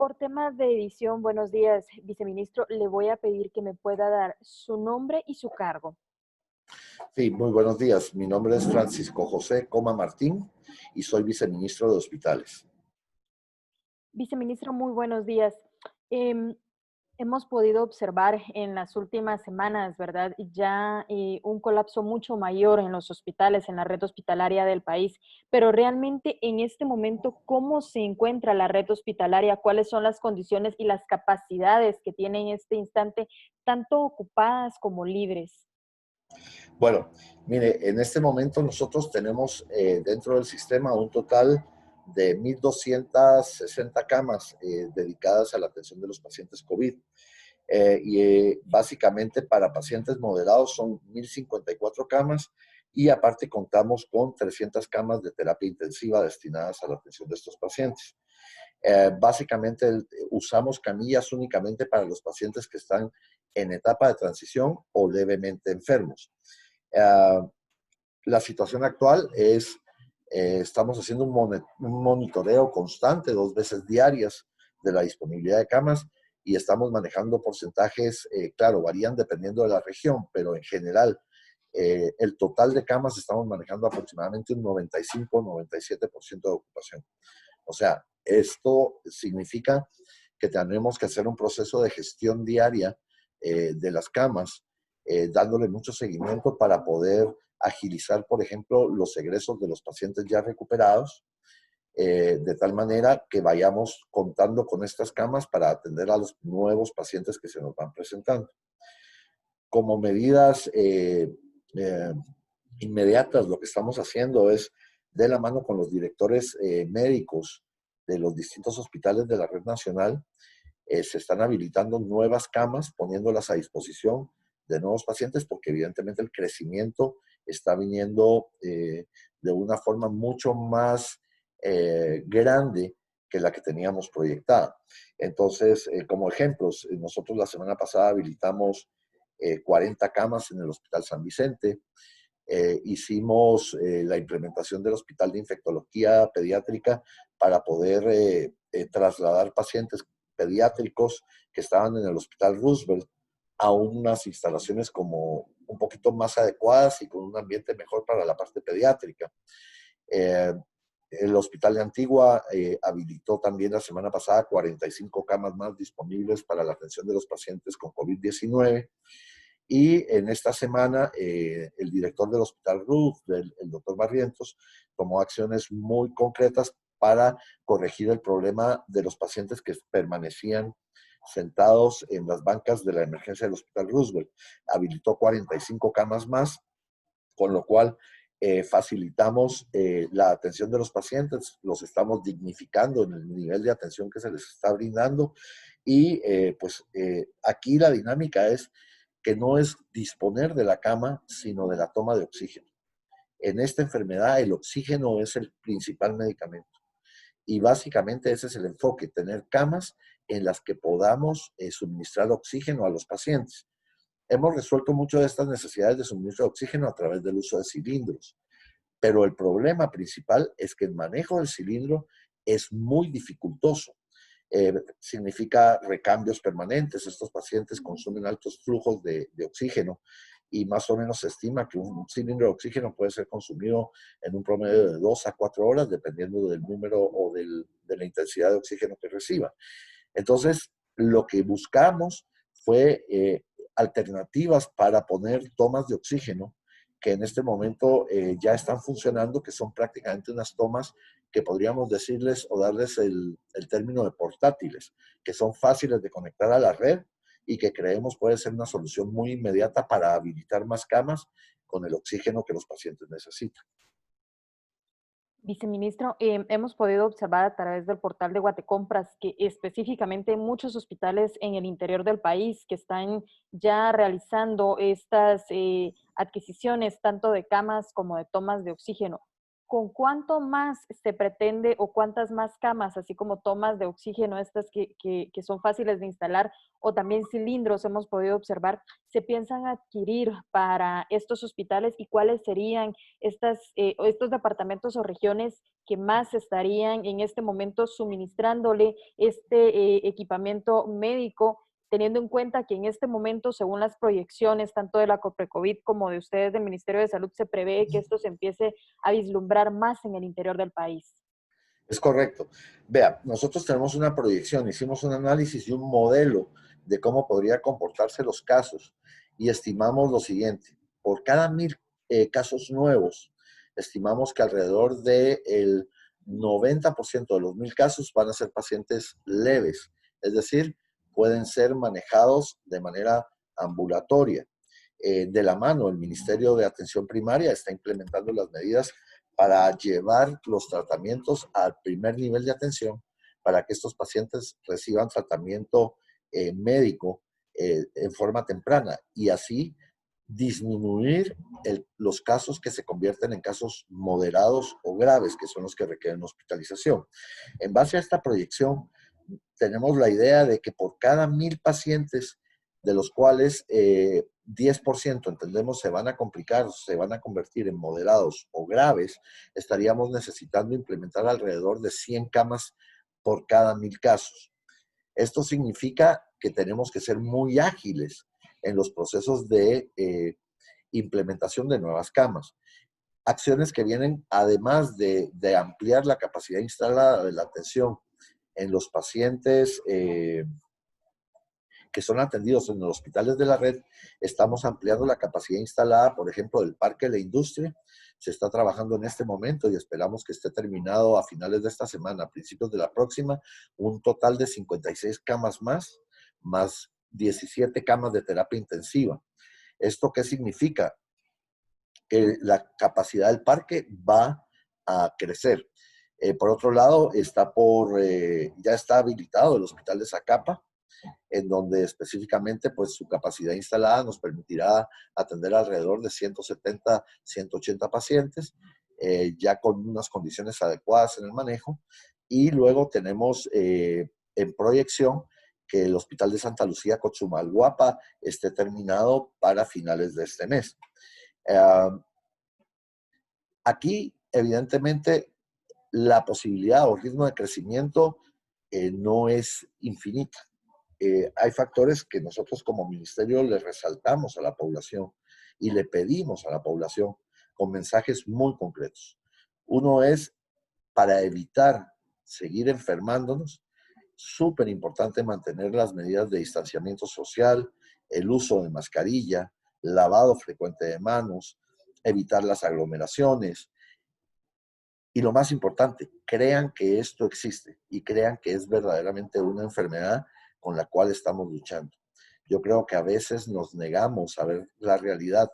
Por temas de edición, buenos días, viceministro. Le voy a pedir que me pueda dar su nombre y su cargo. Sí, muy buenos días. Mi nombre es Francisco José Coma Martín y soy viceministro de Hospitales. Viceministro, muy buenos días. Em, Hemos podido observar en las últimas semanas, ¿verdad? Ya un colapso mucho mayor en los hospitales, en la red hospitalaria del país, pero realmente en este momento, ¿cómo se encuentra la red hospitalaria? ¿Cuáles son las condiciones y las capacidades que tiene en este instante, tanto ocupadas como libres? Bueno, mire, en este momento nosotros tenemos dentro del sistema un total de 1.260 camas dedicadas a la atención de los pacientes COVID. Básicamente para pacientes moderados son 1.054 camas y aparte contamos con 300 camas de terapia intensiva destinadas a la atención de estos pacientes. Básicamente usamos camillas únicamente para los pacientes que están en etapa de transición o levemente enfermos. Uh, la situación actual es, estamos haciendo un monitoreo constante, 2 veces diarias, de la disponibilidad de camas y estamos manejando porcentajes, claro, varían dependiendo de la región, pero en general, el total de camas estamos manejando aproximadamente un 95-97% de ocupación. O sea, esto significa que tenemos que hacer un proceso de gestión diaria de las camas, dándole mucho seguimiento para poder agilizar, por ejemplo, los egresos de los pacientes ya recuperados, de tal manera que vayamos contando con estas camas para atender a los nuevos pacientes que se nos van presentando. Como medidas eh, inmediatas, lo que estamos haciendo es, de la mano con los directores médicos de los distintos hospitales de la red nacional, se están habilitando nuevas camas, poniéndolas a disposición de nuevos pacientes, porque evidentemente el crecimiento está viniendo de una forma mucho más grande que la que teníamos proyectada. Entonces, como ejemplos, nosotros la semana pasada habilitamos 40 camas en el Hospital San Vicente. Hicimos la implementación del Hospital de Infectología Pediátrica para poder trasladar pacientes pediátricos que estaban en el Hospital Roosevelt a unas instalaciones como un poquito más adecuadas y con un ambiente mejor para la parte pediátrica. Eh, el Hospital de Antigua habilitó también la semana pasada 45 camas más disponibles para la atención de los pacientes con COVID-19. Y en esta semana, el director del Hospital Ruth, el doctor Barrientos, tomó acciones muy concretas para corregir el problema de los pacientes que permanecían sentados en las bancas de la emergencia del Hospital Roosevelt. Habilitó 45 camas más, con lo cual facilitamos la atención de los pacientes, los estamos dignificando en el nivel de atención que se les está brindando y aquí la dinámica es que no es disponer de la cama, sino de la toma de oxígeno. En esta enfermedad el oxígeno es el principal medicamento y básicamente ese es el enfoque, tener camas en las que podamos suministrar oxígeno a los pacientes. Hemos resuelto muchas de estas necesidades de suministro de oxígeno a través del uso de cilindros, pero el problema principal es que el manejo del cilindro es muy dificultoso. Significa recambios permanentes. Estos pacientes consumen altos flujos de oxígeno y más o menos se estima que un cilindro de oxígeno puede ser consumido en un promedio de 2 a 4 horas, dependiendo del número o de la intensidad de oxígeno que reciba. Entonces, lo que buscamos fue alternativas para poner tomas de oxígeno que en este momento ya están funcionando, que son prácticamente unas tomas que podríamos decirles o darles el término de portátiles, que son fáciles de conectar a la red y que creemos puede ser una solución muy inmediata para habilitar más camas con el oxígeno que los pacientes necesitan. Viceministro, hemos podido observar a través del portal de Guatecompras que específicamente muchos hospitales en el interior del país que están ya realizando estas adquisiciones tanto de camas como de tomas de oxígeno. ¿con cuánto más se pretende o cuántas más camas, así como tomas de oxígeno, estas que son fáciles de instalar, o también cilindros, hemos podido observar, se piensan adquirir para estos hospitales y cuáles serían estos departamentos o regiones que más estarían en este momento suministrándole este equipamiento médico, teniendo en cuenta que en este momento, según las proyecciones tanto de la COPRECOVID como de ustedes del Ministerio de Salud, se prevé que esto se empiece a vislumbrar más en el interior del país? Es correcto. Vea, nosotros tenemos una proyección, hicimos un análisis y un modelo de cómo podría comportarse los casos y estimamos lo siguiente. Por cada 1000 casos nuevos, estimamos que alrededor del 90% de los 1000 casos van a ser pacientes leves, es decir, pueden ser manejados de manera ambulatoria. De la mano, el Ministerio de Atención Primaria está implementando las medidas para llevar los tratamientos al primer nivel de atención, para que estos pacientes reciban tratamiento médico en forma temprana y así disminuir los casos que se convierten en casos moderados o graves, que son los que requieren hospitalización. En base a esta proyección, tenemos la idea de que por cada 1000 pacientes, de los cuales 10% entendemos se van a complicar, se van a convertir en moderados o graves, estaríamos necesitando implementar alrededor de 100 camas por cada 1000 casos. Esto significa que tenemos que ser muy ágiles en los procesos de implementación de nuevas camas. Acciones que vienen además de ampliar la capacidad instalada de la atención en los pacientes que son atendidos en los hospitales de la red. Estamos ampliando la capacidad instalada, por ejemplo, del Parque de la Industria. Se está trabajando en este momento y esperamos que esté terminado a finales de esta semana, a principios de la próxima, un total de 56 camas más 17 camas de terapia intensiva. ¿Esto qué significa? Que la capacidad del parque va a crecer. Por otro lado, ya está habilitado el Hospital de Zacapa, en donde específicamente pues su capacidad instalada nos permitirá atender alrededor de 170, 180 pacientes, ya con unas condiciones adecuadas en el manejo. Y luego tenemos en proyección que el Hospital de Santa Lucía Cochumalguapa esté terminado para finales de este mes. Aquí, evidentemente, la posibilidad o ritmo de crecimiento no es infinita. Hay factores que nosotros como ministerio le resaltamos a la población y le pedimos a la población con mensajes muy concretos. Uno es, para evitar seguir enfermándonos, súper importante mantener las medidas de distanciamiento social, el uso de mascarilla, lavado frecuente de manos, evitar las aglomeraciones, y lo más importante, crean que esto existe y crean que es verdaderamente una enfermedad con la cual estamos luchando. Yo creo que a veces nos negamos a ver la realidad.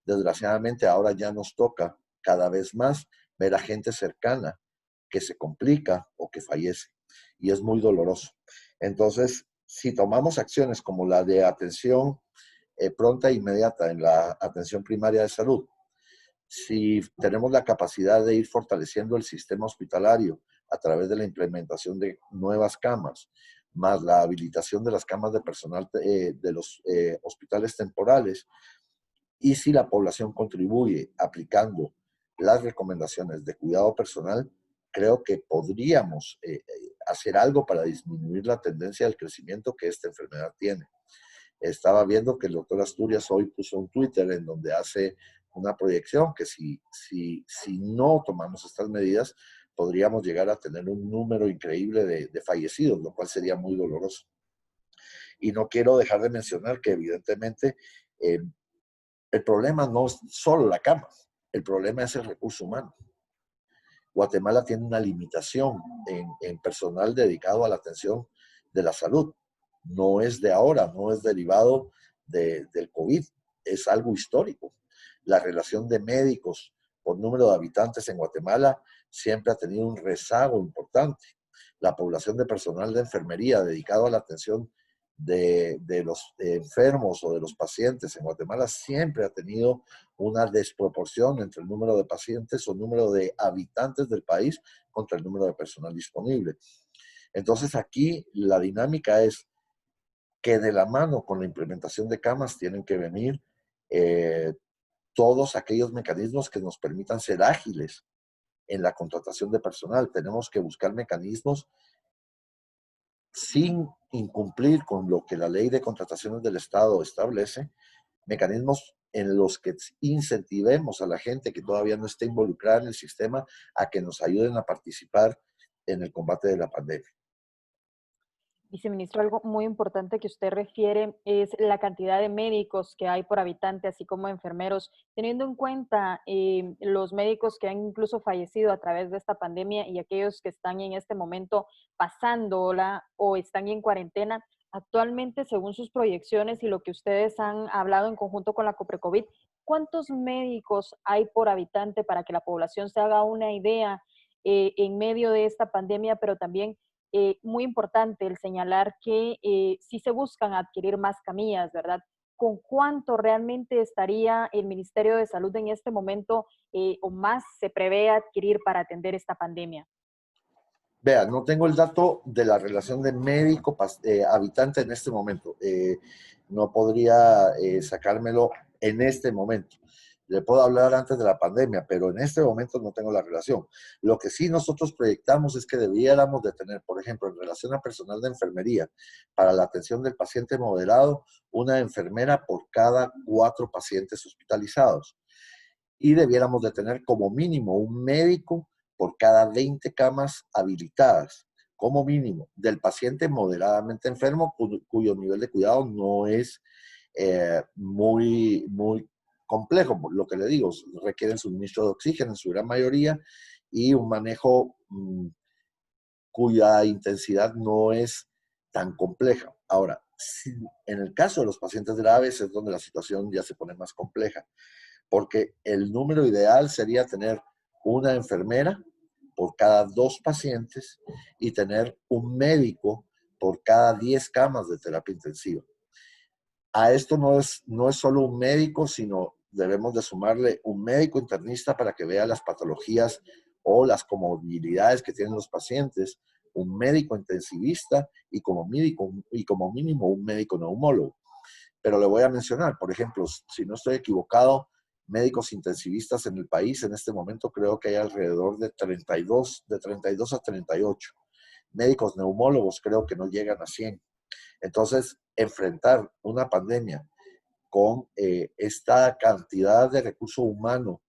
Desgraciadamente ahora ya nos toca cada vez más ver a gente cercana que se complica o que fallece. Y es muy doloroso. Entonces, si tomamos acciones como la de atención pronta e inmediata en la atención primaria de salud, si tenemos la capacidad de ir fortaleciendo el sistema hospitalario a través de la implementación de nuevas camas, más la habilitación de las camas de personal de los hospitales temporales, y si la población contribuye aplicando las recomendaciones de cuidado personal, creo que podríamos hacer algo para disminuir la tendencia del crecimiento que esta enfermedad tiene. Estaba viendo que el doctor Asturias hoy puso un Twitter en donde hace una proyección que si no tomamos estas medidas, podríamos llegar a tener un número increíble de fallecidos, lo cual sería muy doloroso. Y no quiero dejar de mencionar que evidentemente eh, el problema no es solo la cama, el problema es el recurso humano. Guatemala tiene una limitación en personal dedicado a la atención de la salud. No es de ahora, no es derivado del COVID, es algo histórico. La relación de médicos por número de habitantes en Guatemala siempre ha tenido un rezago importante. La población de personal de enfermería dedicado a la atención de los enfermos o de los pacientes en Guatemala siempre ha tenido una desproporción entre el número de pacientes o número de habitantes del país contra el número de personal disponible. Entonces aquí la dinámica es que de la mano con la implementación de camas tienen que venir eh, todos aquellos mecanismos que nos permitan ser ágiles en la contratación de personal. Tenemos que buscar mecanismos sin incumplir con lo que la ley de contrataciones del Estado establece, mecanismos en los que incentivemos a la gente que todavía no esté involucrada en el sistema a que nos ayuden a participar en el combate de la pandemia. Viceministro, algo muy importante que usted refiere es la cantidad de médicos que hay por habitante, así como enfermeros, teniendo en cuenta los médicos que han incluso fallecido a través de esta pandemia y aquellos que están en este momento pasándola o están en cuarentena. Actualmente, según sus proyecciones y lo que ustedes han hablado en conjunto con la COPRECOVID, ¿cuántos médicos hay por habitante para que la población se haga una idea en medio de esta pandemia, pero también muy importante el señalar que sí se buscan adquirir más camillas, ¿verdad? ¿Con cuánto realmente estaría el Ministerio de Salud en este momento o más se prevé adquirir para atender esta pandemia? Vea, no tengo el dato de la relación de médico-habitante en este momento. No podría sacármelo en este momento. Le puedo hablar antes de la pandemia, pero en este momento no tengo la relación. Lo que sí nosotros proyectamos es que debiéramos de tener, por ejemplo, en relación a personal de enfermería, para la atención del paciente moderado, una enfermera por cada 4 pacientes hospitalizados. Y debiéramos de tener como mínimo un médico por cada 20 camas habilitadas, como mínimo, del paciente moderadamente enfermo cuyo nivel de cuidado no es muy complejo. Lo que le digo, requieren suministro de oxígeno en su gran mayoría y un manejo cuya intensidad no es tan compleja. Ahora, si, en el caso de los pacientes graves es donde la situación ya se pone más compleja, porque el número ideal sería tener una enfermera por cada 2 pacientes y tener un médico por cada 10 camas de terapia intensiva. A esto no es solo un médico, sino debemos de sumarle un médico internista para que vea las patologías o las comorbilidades que tienen los pacientes, un médico intensivista y como mínimo un médico neumólogo. Pero le voy a mencionar, por ejemplo, si no estoy equivocado, médicos intensivistas en el país en este momento creo que hay alrededor de 32, de 32 a 38. Médicos neumólogos creo que no llegan a 100. Entonces, enfrentar una pandemia con esta cantidad de recurso humano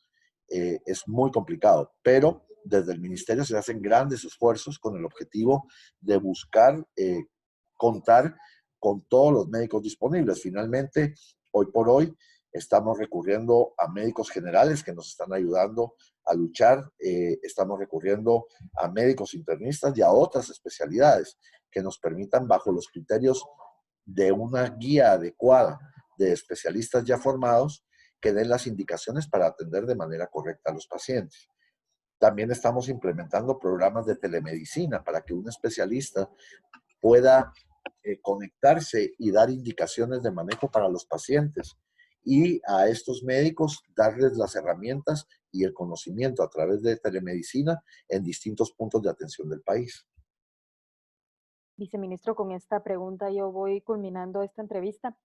es muy complicado, pero desde el ministerio se hacen grandes esfuerzos con el objetivo de buscar contar con todos los médicos disponibles. Finalmente, hoy por hoy, estamos recurriendo a médicos generales que nos están ayudando a luchar, estamos recurriendo a médicos internistas y a otras especialidades que nos permitan, bajo los criterios de una guía adecuada de especialistas ya formados, que den las indicaciones para atender de manera correcta a los pacientes. También estamos implementando programas de telemedicina para que un especialista pueda conectarse y dar indicaciones de manejo para los pacientes y a estos médicos darles las herramientas y el conocimiento a través de telemedicina en distintos puntos de atención del país. Viceministro, con esta pregunta yo voy culminando esta entrevista.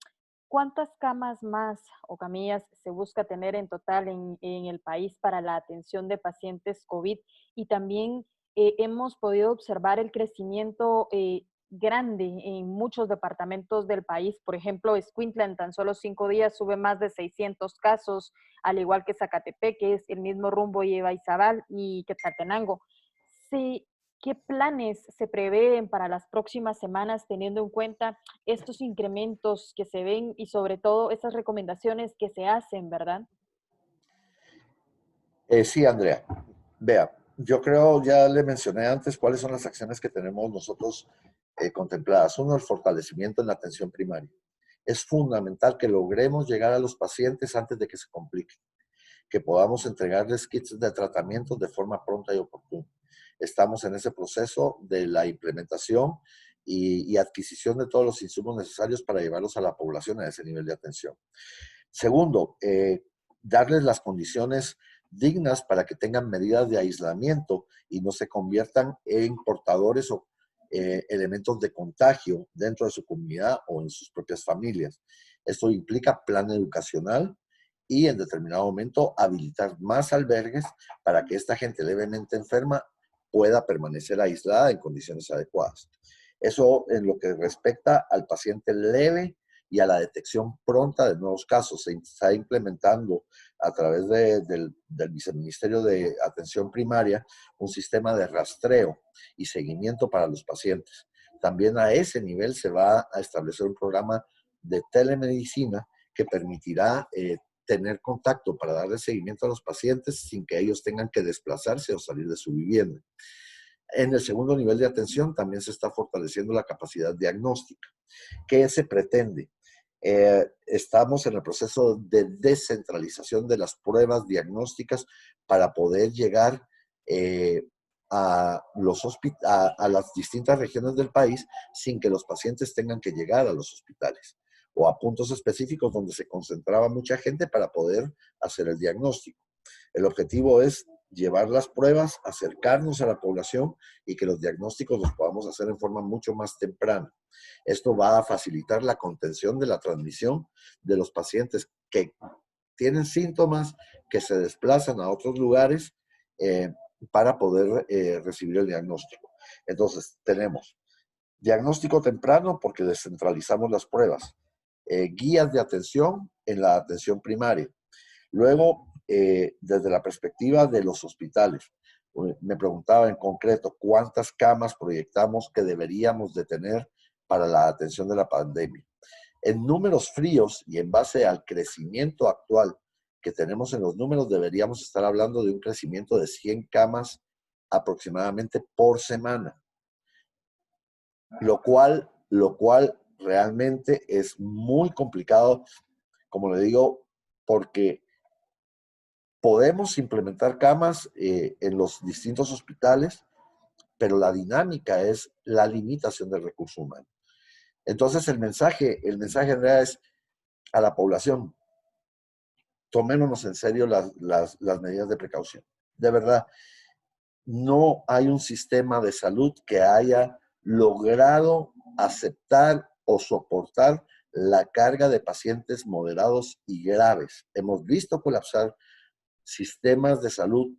¿Cuántas camas más o camillas se busca tener en total en el país para la atención de pacientes COVID? Y también hemos podido observar el crecimiento grande en muchos departamentos del país. Por ejemplo, Escuintla en tan solo 5 días sube más de 600 casos, al igual que Zacatepeques, el mismo rumbo lleva Izabal y Quetzaltenango. Sí, ¿qué planes se prevén para las próximas semanas teniendo en cuenta estos incrementos que se ven y sobre todo estas recomendaciones que se hacen, ¿verdad? Sí, Andrea. Vea, yo creo, ya le mencioné antes cuáles son las acciones que tenemos nosotros contempladas. Uno, el fortalecimiento en la atención primaria. Es fundamental que logremos llegar a los pacientes antes de que se compliquen, que podamos entregarles kits de tratamiento de forma pronta y oportuna. Estamos en ese proceso de la implementación y adquisición de todos los insumos necesarios para llevarlos a la población a ese nivel de atención. Segundo, darles las condiciones dignas para que tengan medidas de aislamiento y no se conviertan en portadores o elementos de contagio dentro de su comunidad o en sus propias familias. Esto implica plan educacional y en determinado momento habilitar más albergues para que esta gente levemente enferma pueda permanecer aislada en condiciones adecuadas. Eso en lo que respecta al paciente leve y a la detección pronta de nuevos casos. Se está implementando a través del Viceministerio de Atención Primaria un sistema de rastreo y seguimiento para los pacientes. También a ese nivel se va a establecer un programa de telemedicina que permitirá tener contacto para darle seguimiento a los pacientes sin que ellos tengan que desplazarse o salir de su vivienda. En el segundo nivel de atención también se está fortaleciendo la capacidad diagnóstica. ¿Qué se pretende? Estamos en el proceso de descentralización de las pruebas diagnósticas para poder llegar a las distintas regiones del país sin que los pacientes tengan que llegar a los hospitales o a puntos específicos donde se concentraba mucha gente para poder hacer el diagnóstico. El objetivo es llevar las pruebas, acercarnos a la población y que los diagnósticos los podamos hacer en forma mucho más temprana. Esto va a facilitar la contención de la transmisión de los pacientes que tienen síntomas, que se desplazan a otros lugares para poder recibir el diagnóstico. Entonces, tenemos diagnóstico temprano porque descentralizamos las pruebas, guías de atención en la atención primaria. Luego, desde la perspectiva de los hospitales, me preguntaba en concreto cuántas camas proyectamos que deberíamos de tener para la atención de la pandemia. En números fríos y en base al crecimiento actual que tenemos en los números, deberíamos estar hablando de un crecimiento de 100 camas aproximadamente por semana, lo cual realmente es muy complicado, como le digo, porque podemos implementar camas en los distintos hospitales, pero la dinámica es la limitación del recurso humano. Entonces el mensaje en realidad es a la población, tomémonos en serio las medidas de precaución. De verdad, no hay un sistema de salud que haya logrado aceptar o soportar la carga de pacientes moderados y graves. Hemos visto colapsar sistemas de salud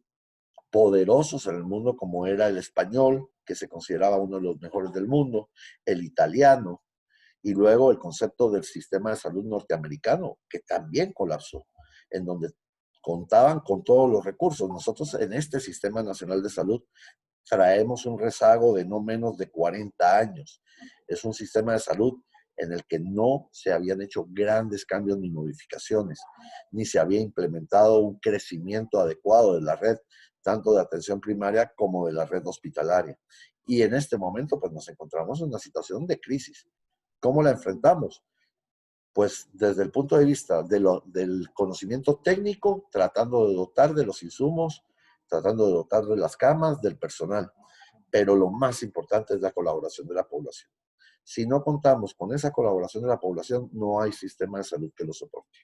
poderosos en el mundo como era el español, que se consideraba uno de los mejores del mundo, el italiano, y luego el concepto del sistema de salud norteamericano, que también colapsó, en donde contaban con todos los recursos. Nosotros en este Sistema Nacional de Salud traemos un rezago de no menos de 40 años. Es un sistema de salud en el que no se habían hecho grandes cambios ni modificaciones, ni se había implementado un crecimiento adecuado de la red, tanto de atención primaria como de la red hospitalaria. Y en este momento, pues nos encontramos en una situación de crisis. ¿Cómo la enfrentamos? Pues desde el punto de vista del conocimiento técnico, tratando de dotar de los insumos, tratando de dotar de las camas, del personal. Pero lo más importante es la colaboración de la población. Si no contamos con esa colaboración de la población, no hay sistema de salud que lo soporte.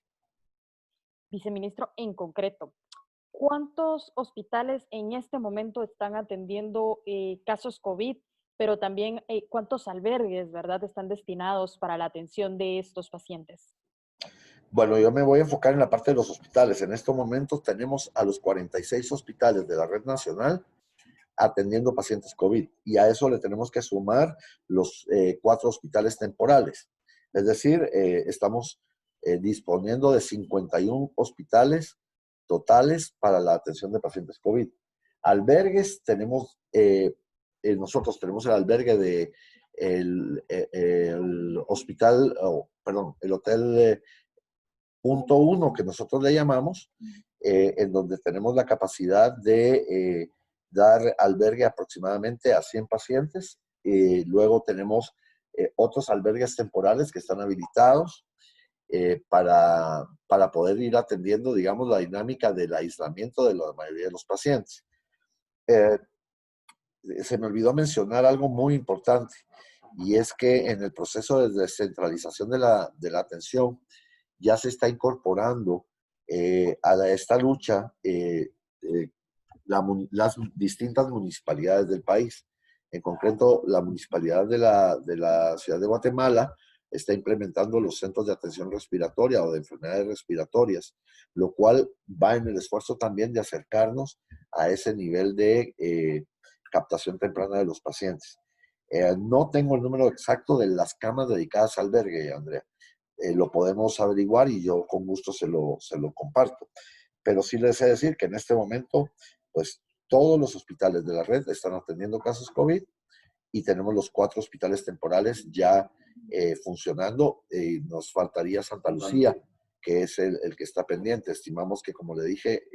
Viceministro, en concreto, ¿cuántos hospitales en este momento están atendiendo casos COVID, pero también cuántos albergues, verdad, están destinados para la atención de estos pacientes? Bueno, yo me voy a enfocar en la parte de los hospitales. En estos momentos tenemos a los 46 hospitales de la red nacional atendiendo pacientes COVID y a eso le tenemos que sumar los 4 hospitales temporales. Es decir, estamos disponiendo de 51 hospitales totales para la atención de pacientes COVID. Albergues, nosotros tenemos el albergue de el hospital, perdón, el hotel punto 1 que nosotros le llamamos, en donde tenemos la capacidad de dar albergue aproximadamente a 100 pacientes. Luego tenemos otros albergues temporales que están habilitados para poder ir atendiendo, digamos, la dinámica del aislamiento de la mayoría de los pacientes. Se me olvidó mencionar algo muy importante y es que en el proceso de descentralización de la atención ya se está incorporando esta lucha las distintas municipalidades del país. En concreto, la municipalidad de la ciudad de Guatemala está implementando los centros de atención respiratoria o de enfermedades respiratorias, lo cual va en el esfuerzo también de acercarnos a ese nivel de captación temprana de los pacientes. No tengo el número exacto de las camas dedicadas al albergue, Andrea. Lo podemos averiguar y yo con gusto se lo comparto. Pero sí les he de decir que en este momento, pues todos los hospitales de la red están atendiendo casos COVID y tenemos los 4 hospitales temporales ya funcionando. Nos faltaría Santa Lucía, que es el que está pendiente. Estimamos que, como le dije,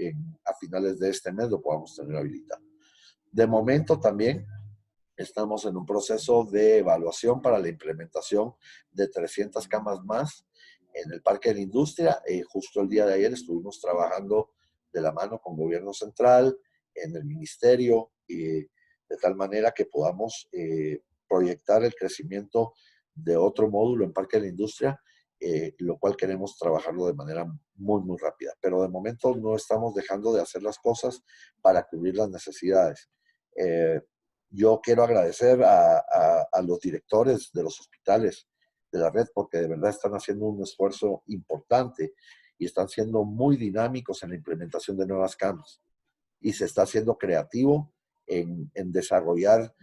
a finales de este mes lo podamos tener habilitado. De momento también estamos en un proceso de evaluación para la implementación de 300 camas más en el Parque de la Industria. Justo el día de ayer estuvimos trabajando de la mano con Gobierno Central, en el Ministerio, de tal manera que podamos proyectar el crecimiento de otro módulo en Parque de la Industria, lo cual queremos trabajarlo de manera muy rápida. Pero de momento no estamos dejando de hacer las cosas para cubrir las necesidades. Yo quiero agradecer a los directores de los hospitales de la red porque de verdad están haciendo un esfuerzo importante y están siendo muy dinámicos en la implementación de nuevas camas. Y se está siendo creativo en desarrollar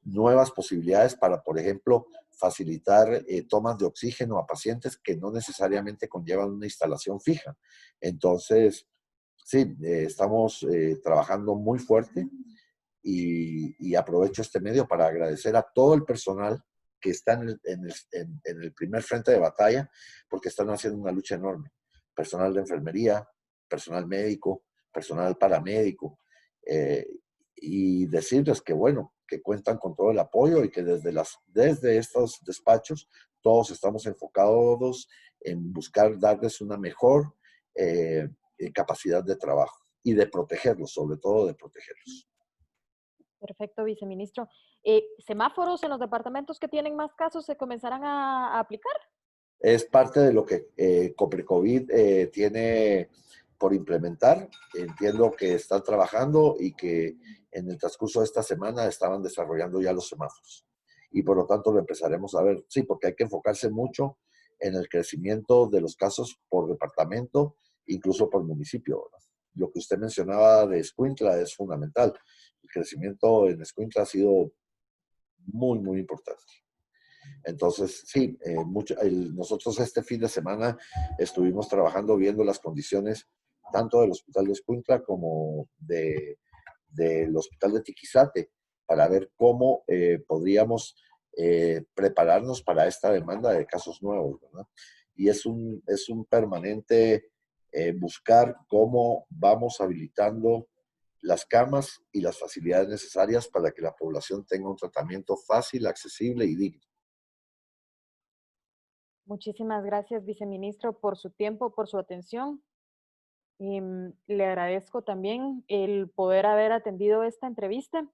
nuevas posibilidades para, por ejemplo, facilitar tomas de oxígeno a pacientes que no necesariamente conllevan una instalación fija. Entonces, sí, estamos trabajando muy fuerte y aprovecho este medio para agradecer a todo el personal que está en el primer frente de batalla, porque están haciendo una lucha enorme. Personal de enfermería, personal médico, personal paramédico, y decirles que, bueno, que cuentan con todo el apoyo y que desde estos despachos todos estamos enfocados en buscar darles una mejor capacidad de trabajo y de protegerlos, sobre todo de protegerlos. Perfecto, viceministro. ¿Semáforos en los departamentos que tienen más casos se comenzarán a aplicar? Es parte de lo que Coprecovid tiene por implementar. Entiendo que están trabajando y que en el transcurso de esta semana estaban desarrollando ya los semáforos. Y por lo tanto lo empezaremos a ver. Sí, porque hay que enfocarse mucho en el crecimiento de los casos por departamento, incluso por municipio, ¿verdad? Lo que usted mencionaba de Escuintla es fundamental. El crecimiento en Escuintla ha sido muy importante. Entonces, sí, nosotros este fin de semana estuvimos trabajando viendo las condiciones tanto del Hospital de Escuintla como del Hospital de Tiquizate para ver cómo podríamos prepararnos para esta demanda de casos nuevos, ¿verdad? Y es un permanente buscar cómo vamos habilitando las camas y las facilidades necesarias para que la población tenga un tratamiento fácil, accesible y digno. Muchísimas gracias, viceministro, por su tiempo, por su atención. Le agradezco también el poder haber atendido esta entrevista